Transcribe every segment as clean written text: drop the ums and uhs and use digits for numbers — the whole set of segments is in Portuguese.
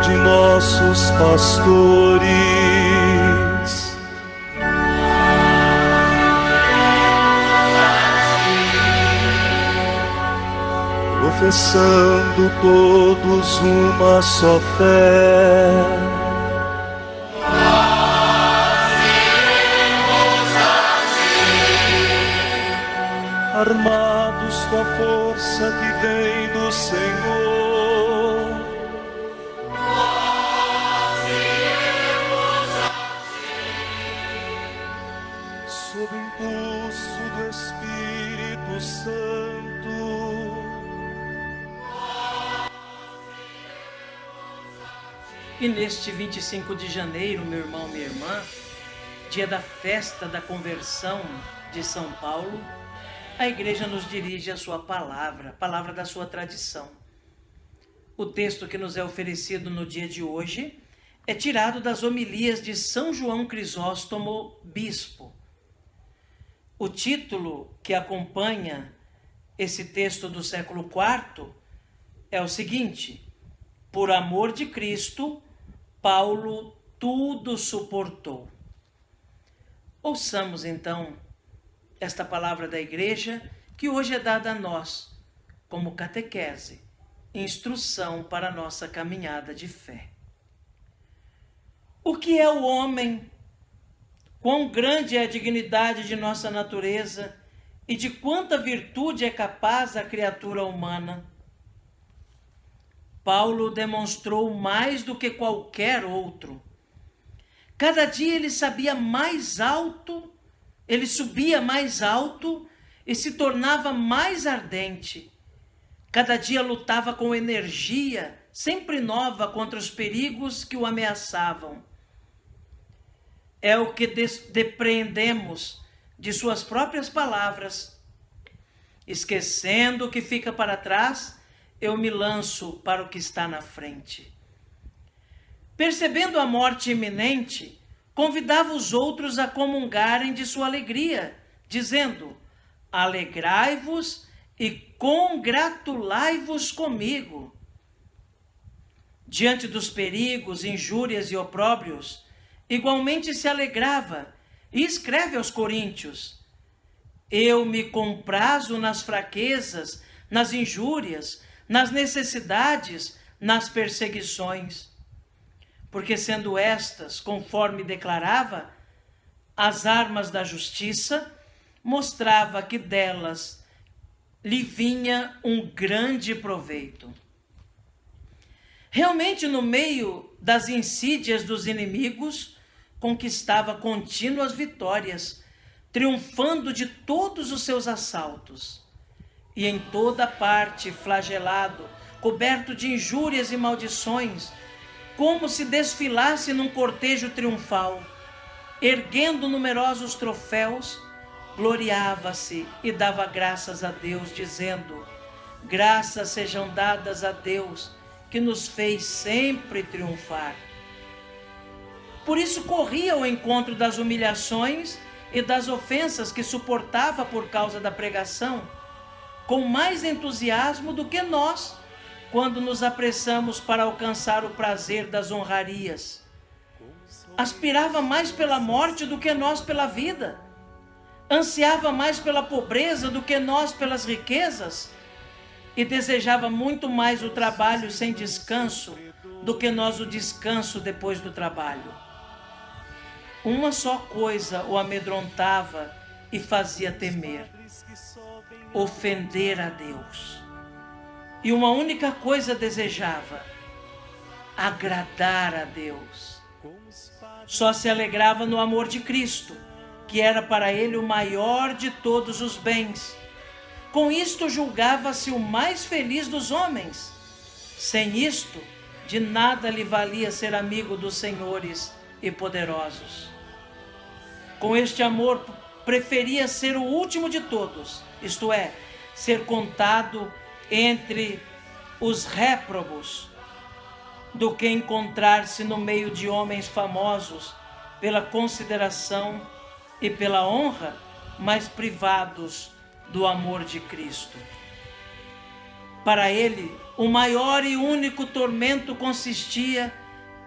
de nossos pastores. Professando todos uma só fé, armados com a força que vem do Senhor, sob o impulso do Espírito Santo. E neste 25 de janeiro, meu irmão, minha irmã, dia da festa da conversão de São Paulo, a igreja nos dirige a sua palavra, a palavra da sua tradição. O texto que nos é oferecido no dia de hoje é tirado das homilias de São João Crisóstomo, bispo. O título que acompanha esse texto do século IV é o seguinte: por amor de Cristo, Paulo tudo suportou. Ouçamos então esta palavra da igreja que hoje é dada a nós como catequese, instrução para a nossa caminhada de fé. O que é o homem? Quão grande é a dignidade de nossa natureza e de quanta virtude é capaz a criatura humana? Paulo demonstrou mais do que qualquer outro. Cada dia ele subia mais alto e se tornava mais ardente. Cada dia lutava com energia, sempre nova, contra os perigos que o ameaçavam. É o que depreendemos de suas próprias palavras. Esquecendo o que fica para trás, eu me lanço para o que está na frente. Percebendo a morte iminente, convidava os outros a comungarem de sua alegria, dizendo: alegrai-vos e congratulai-vos comigo. Diante dos perigos, injúrias e opróbrios, igualmente se alegrava e escreve aos Coríntios: eu me comprazo nas fraquezas, nas injúrias, nas necessidades, nas perseguições. Porque sendo estas, conforme declarava, as armas da justiça, mostrava que delas lhe vinha um grande proveito. Realmente, no meio das insídias dos inimigos, conquistava contínuas vitórias, triunfando de todos os seus assaltos. E em toda parte, flagelado, coberto de injúrias e maldições, como se desfilasse num cortejo triunfal, erguendo numerosos troféus, gloriava-se e dava graças a Deus, dizendo: graças sejam dadas a Deus, que nos fez sempre triunfar. Por isso corria ao encontro das humilhações e das ofensas que suportava por causa da pregação, com mais entusiasmo do que nós, quando nos apressamos para alcançar o prazer das honrarias. Aspirava mais pela morte do que nós pela vida. Ansiava mais pela pobreza do que nós pelas riquezas. E desejava muito mais o trabalho sem descanso do que nós o descanso depois do trabalho. Uma só coisa o amedrontava e fazia temer: ofender a Deus. E uma única coisa desejava: agradar a Deus. Só se alegrava no amor de Cristo, que era para ele o maior de todos os bens. Com isto julgava-se o mais feliz dos homens. Sem isto, de nada lhe valia ser amigo dos senhores e poderosos. Com este amor, preferia ser o último de todos, isto é, ser contado entre os réprobos, do que encontrar-se no meio de homens famosos pela consideração e pela honra, mas privados do amor de Cristo. Para ele, o maior e único tormento consistia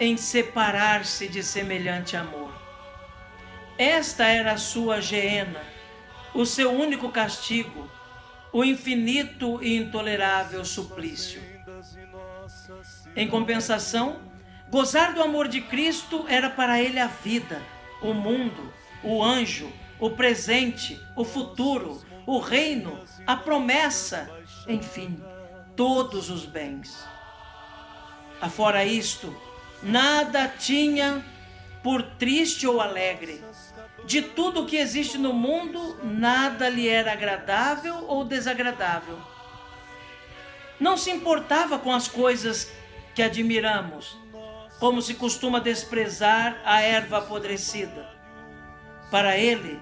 em separar-se de semelhante amor. Esta era a sua geena, o seu único castigo, o infinito e intolerável suplício. Em compensação, gozar do amor de Cristo era para ele a vida, o mundo, o anjo, o presente, o futuro, o reino, a promessa, enfim, todos os bens. Afora isto, nada tinha por triste ou alegre. De tudo o que existe no mundo, nada lhe era agradável ou desagradável. Não se importava com as coisas que admiramos, como se costuma desprezar a erva apodrecida. Para ele,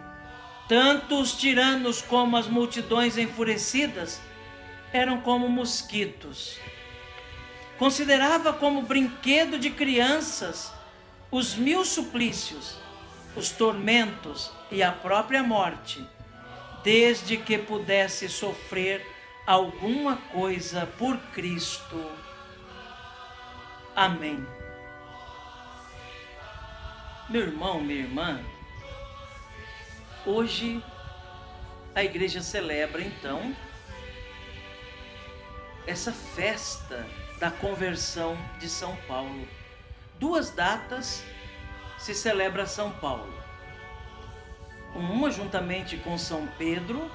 tanto os tiranos como as multidões enfurecidas eram como mosquitos. Considerava como brinquedo de crianças os 1000 suplícios, os tormentos e a própria morte, desde que pudesse sofrer alguma coisa por Cristo. Amém. Meu irmão, minha irmã, hoje a igreja celebra então essa festa da conversão de São Paulo. 2 datas se celebra São Paulo. Uma juntamente com São Pedro,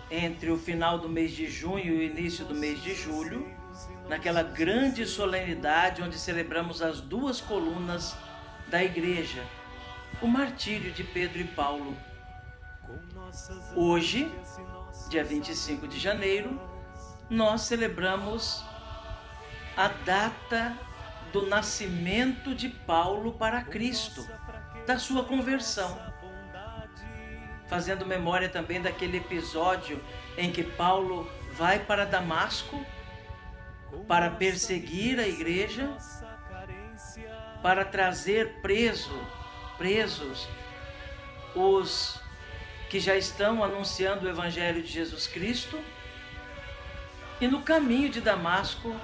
entre o final do mês de junho e o início do mês de julho, naquela grande solenidade onde celebramos as 2 colunas da igreja, o martírio de Pedro e Paulo. Hoje, dia 25 de janeiro, nós celebramos a data do nascimento de Paulo para Cristo, da sua conversão. Fazendo memória também daquele episódio em que Paulo vai para Damasco para perseguir a igreja, para trazer presos os que já estão anunciando o Evangelho de Jesus Cristo. E no caminho de Damasco,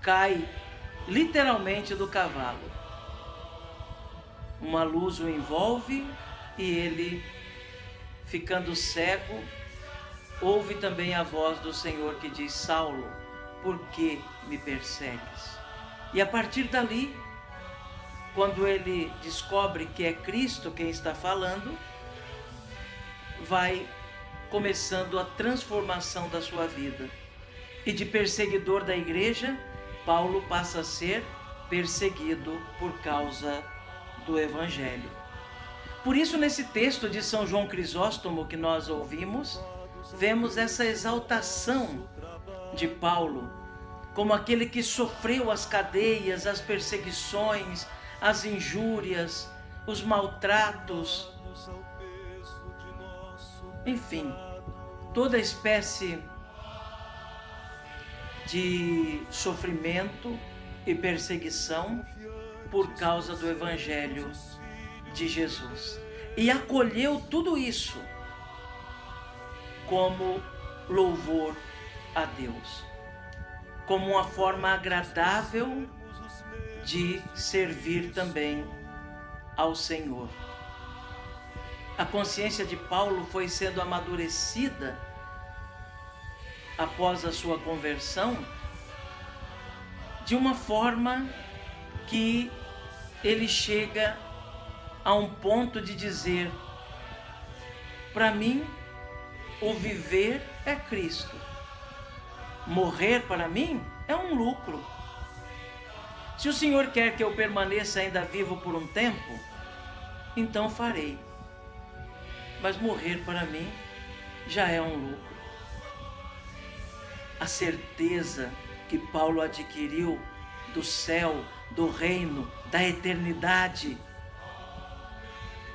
cai literalmente do cavalo. Uma luz o envolve e ele, ficando cego, ouve também a voz do Senhor que diz: Saulo, por que me persegues? E a partir dali, quando ele descobre que é Cristo quem está falando, vai começando a transformação da sua vida. E de perseguidor da igreja, Paulo passa a ser perseguido por causa do Evangelho. Por isso, nesse texto de São João Crisóstomo que nós ouvimos, vemos essa exaltação de Paulo como aquele que sofreu as cadeias, as perseguições, as injúrias, os maltratos, enfim, toda espécie de sofrimento e perseguição por causa do Evangelho de Jesus. E acolheu tudo isso como louvor a Deus, como uma forma agradável de servir também ao Senhor. A consciência de Paulo foi sendo amadurecida após a sua conversão, de uma forma que ele chega a um ponto de dizer: para mim, o viver é Cristo. Morrer para mim é um lucro. Se o Senhor quer que eu permaneça ainda vivo por um tempo, então farei. Mas morrer para mim já é um lucro. A certeza que Paulo adquiriu do céu, do reino, da eternidade,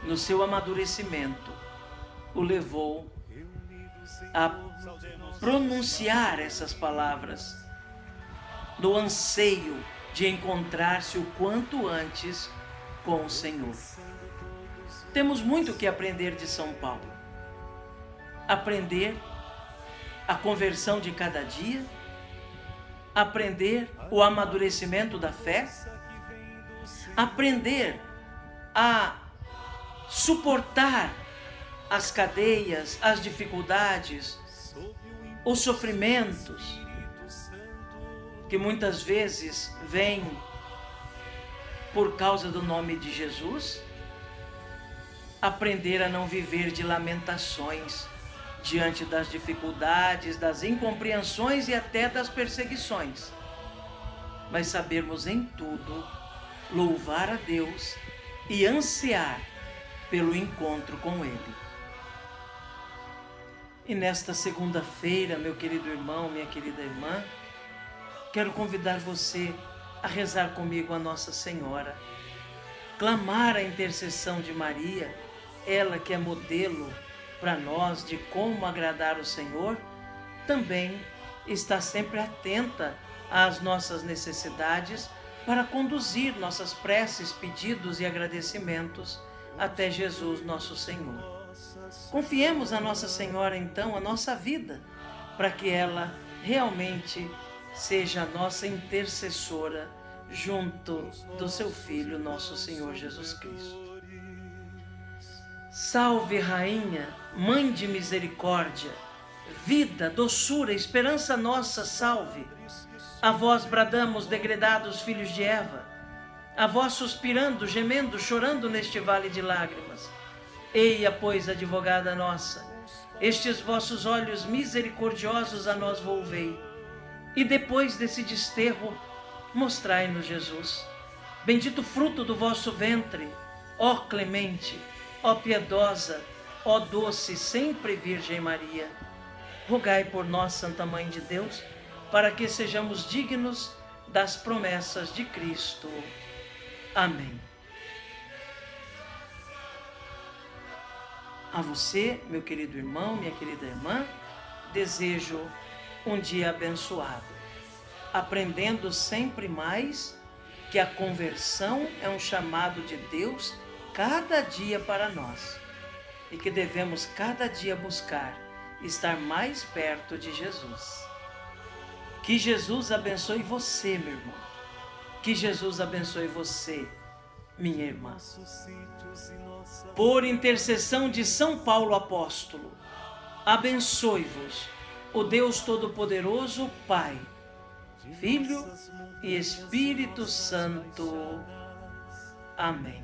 no seu amadurecimento, o levou a pronunciar essas palavras no anseio de encontrar-se o quanto antes com o Senhor. Temos muito que aprender de São Paulo. Aprender a conversão de cada dia, aprender o amadurecimento da fé, aprender a suportar as cadeias, as dificuldades, os sofrimentos que muitas vezes vêm por causa do nome de Jesus, aprender a não viver de lamentações diante das dificuldades, das incompreensões e até das perseguições, mas sabermos em tudo louvar a Deus e ansiar pelo encontro com Ele. E nesta segunda-feira, meu querido irmão, minha querida irmã, quero convidar você a rezar comigo a Nossa Senhora, clamar a intercessão de Maria, ela que é modelo para nós de como agradar o Senhor, também está sempre atenta às nossas necessidades para conduzir nossas preces, pedidos e agradecimentos até Jesus nosso Senhor. Confiemos a Nossa Senhora então a nossa vida, para que ela realmente seja a nossa intercessora junto do seu Filho, nosso Senhor Jesus Cristo. Salve, Rainha, Mãe de misericórdia, vida, doçura, esperança nossa, salve. A vós bradamos, degredados filhos de Eva, a vós suspirando, gemendo, chorando neste vale de lágrimas. Eia, pois, advogada nossa, estes vossos olhos misericordiosos a nós volvei, e depois desse desterro, mostrai-nos Jesus. Bendito fruto do vosso ventre, ó clemente, ó piedosa, ó doce, sempre Virgem Maria. Rogai por nós, Santa Mãe de Deus, para que sejamos dignos das promessas de Cristo. Amém. A você, meu querido irmão, minha querida irmã, desejo um dia abençoado, aprendendo sempre mais que a conversão é um chamado de Deus cada dia para nós e que devemos cada dia buscar estar mais perto de Jesus. Que Jesus abençoe você, meu irmão. Que Jesus abençoe você, minha irmã. Por intercessão de São Paulo apóstolo, abençoe-vos o Deus Todo-Poderoso, Pai, Filho e Espírito Santo. Amém.